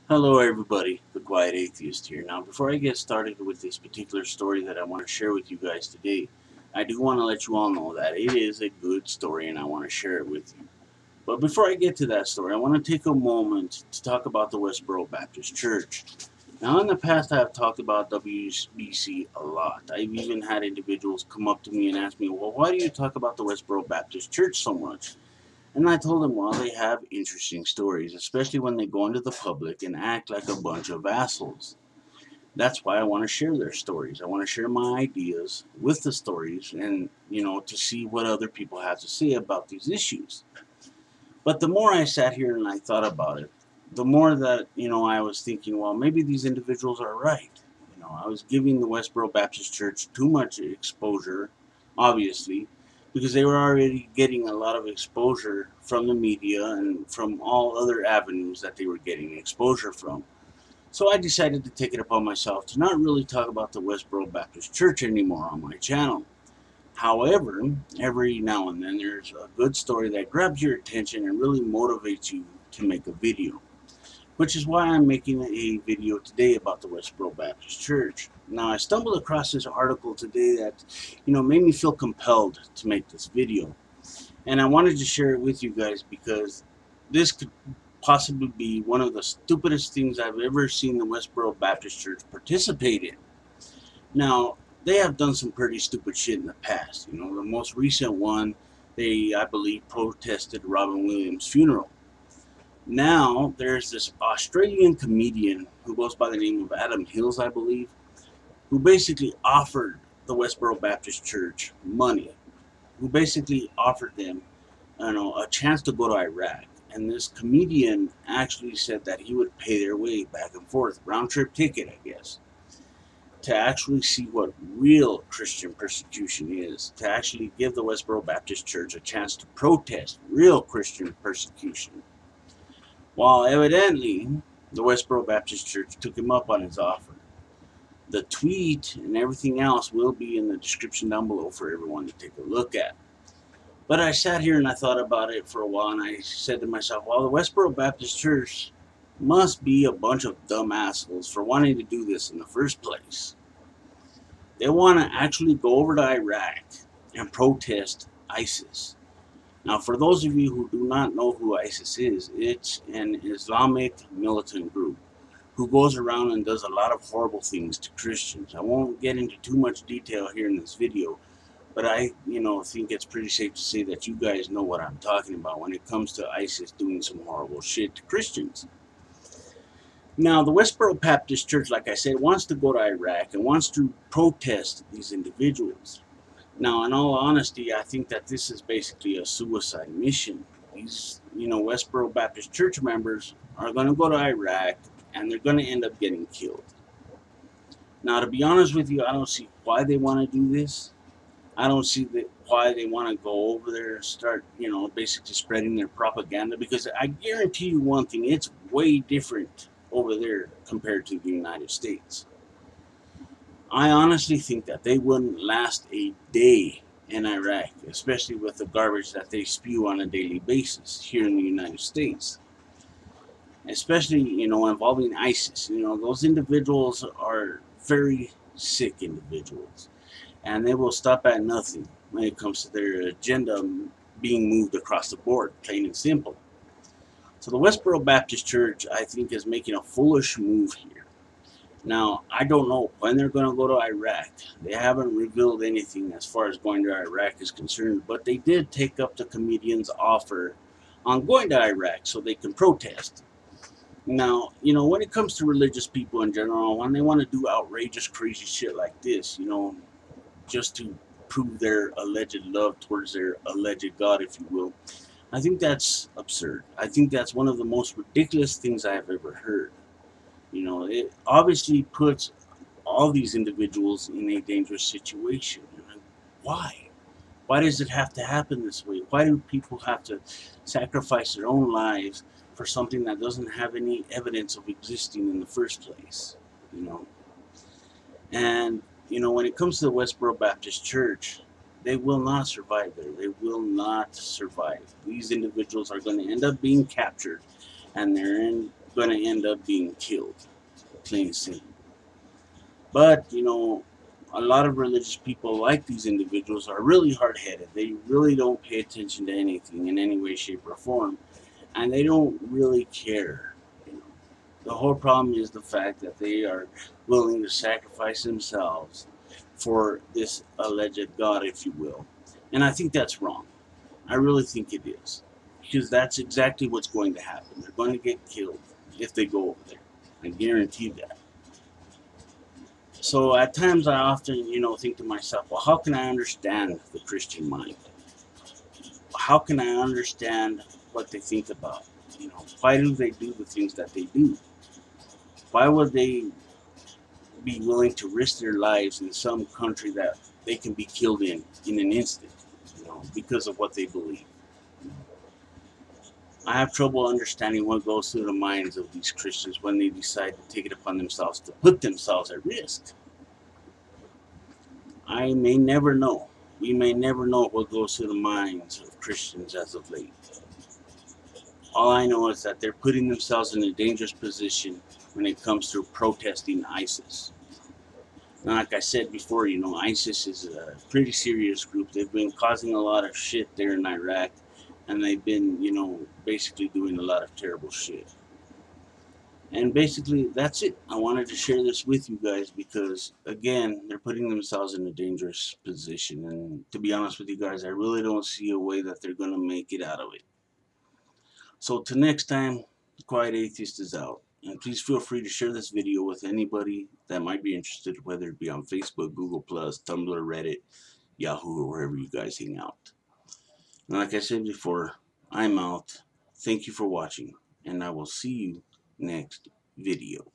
Hello, everybody. The Quiet Atheist here. Now, before I get started with this particular story that I want to share with you guys today, I do want to let you all know that it is a good story and I want to share it with you. But before I get to that story, I want to take a moment to talk about the Westboro Baptist Church. Now, in the past, I have talked about WBC a lot. I've even had individuals come up to me and ask me, well, why do you talk about the Westboro Baptist Church so much? And I told them, well, they have interesting stories, especially when they go into the public and act like a bunch of assholes. That's why I want to share their stories. I want to share my ideas with the stories and, to see what other people have to say about these issues. But the more I sat here and I thought about it, the more that, I was thinking, well, maybe these individuals are right. I was giving the Westboro Baptist Church too much exposure, obviously, because they were already getting a lot of exposure from the media and from all other avenues that they were getting exposure from. So I decided to take it upon myself to not really talk about the Westboro Baptist Church anymore on my channel. However, every now and then there's a good story that grabs your attention and really motivates you to make a video, which is why I'm making a video today about the Westboro Baptist Church. Now, I stumbled across this article today that, made me feel compelled to make this video. And I wanted to share it with you guys because this could possibly be one of the stupidest things I've ever seen the Westboro Baptist Church participate in. Now, they have done some pretty stupid shit in the past. The most recent one, they, I believe, protested Robin Williams' funeral. Now, there's this Australian comedian who goes by the name of Adam Hills, I believe, who basically offered the Westboro Baptist Church money, who basically offered them, a chance to go to Iraq. And this comedian actually said that he would pay their way back and forth, round trip ticket, I guess, to actually see what real Christian persecution is, to actually give the Westboro Baptist Church a chance to protest real Christian persecution. While evidently the Westboro Baptist Church took him up on his offer. The tweet and everything else will be in the description down below for everyone to take a look at. But I sat here and I thought about it for a while and I said to myself, well, the Westboro Baptist Church must be a bunch of dumb assholes for wanting to do this in the first place. They want to actually go over to Iraq and protest ISIS. Now, for those of you who do not know who ISIS is, it's an Islamic militant group who goes around and does a lot of horrible things to Christians. I won't get into too much detail here in this video, but I, think it's pretty safe to say that you guys know what I'm talking about when it comes to ISIS doing some horrible shit to Christians. Now, the Westboro Baptist Church, like I said, wants to go to Iraq and wants to protest these individuals. Now, in all honesty, I think that this is basically a suicide mission. These, Westboro Baptist Church members are going to go to Iraq and they're going to end up getting killed. Now, to be honest with you, I don't see why they want to do this. I don't see why they want to go over there and start, basically spreading their propaganda, because I guarantee you one thing, it's way different over there compared to the United States. I honestly think that they wouldn't last a day in Iraq, especially with the garbage that they spew on a daily basis here in the United States. Especially, involving ISIS. Those individuals are very sick individuals. And they will stop at nothing when it comes to their agenda being moved across the board, plain and simple. So the Westboro Baptist Church, I think, is making a foolish move here. Now, I don't know when they're going to go to Iraq. They haven't revealed anything as far as going to Iraq is concerned, but they did take up the comedian's offer on going to Iraq so they can protest. Now, when it comes to religious people in general, when they want to do outrageous, crazy shit like this, just to prove their alleged love towards their alleged God, if you will, I think that's absurd. I think that's one of the most ridiculous things I have ever heard. It obviously puts all these individuals in a dangerous situation. Why? Why does it have to happen this way? Why do people have to sacrifice their own lives for something that doesn't have any evidence of existing in the first place? And, when it comes to the Westboro Baptist Church, they will not survive there. They will not survive. These individuals are going to end up being captured, and they're in going to end up being killed, plain and simple. But, a lot of religious people like these individuals are really hard-headed. They really don't pay attention to anything in any way, shape, or form, and they don't really care. You know, the whole problem is the fact that they are willing to sacrifice themselves for this alleged God, if you will. And I think that's wrong. I really think it is. Because that's exactly what's going to happen. They're going to get killed if they go over there. I guarantee that. So at times I often, think to myself, well, how can I understand the Christian mind? How can I understand what they think about? Why do they do the things that they do? Why would they be willing to risk their lives in some country that they can be killed in an instant, because of what they believe? I have trouble understanding what goes through the minds of these Christians when they decide to take it upon themselves to put themselves at risk. I may never know. We may never know what goes through the minds of Christians as of late. All I know is that they're putting themselves in a dangerous position when it comes to protesting ISIS. Now, like I said before, ISIS is a pretty serious group. They've been causing a lot of shit there in Iraq, and they've been, basically doing a lot of terrible shit. And basically, that's it. I wanted to share this with you guys because, again, they're putting themselves in a dangerous position. And to be honest with you guys, I really don't see a way that they're going to make it out of it. So, till next time, the Quiet Atheist is out. And please feel free to share this video with anybody that might be interested, whether it be on Facebook, Google+, Tumblr, Reddit, Yahoo, or wherever you guys hang out. And like I said before, I'm out. Thank you for watching, and I will see you next video.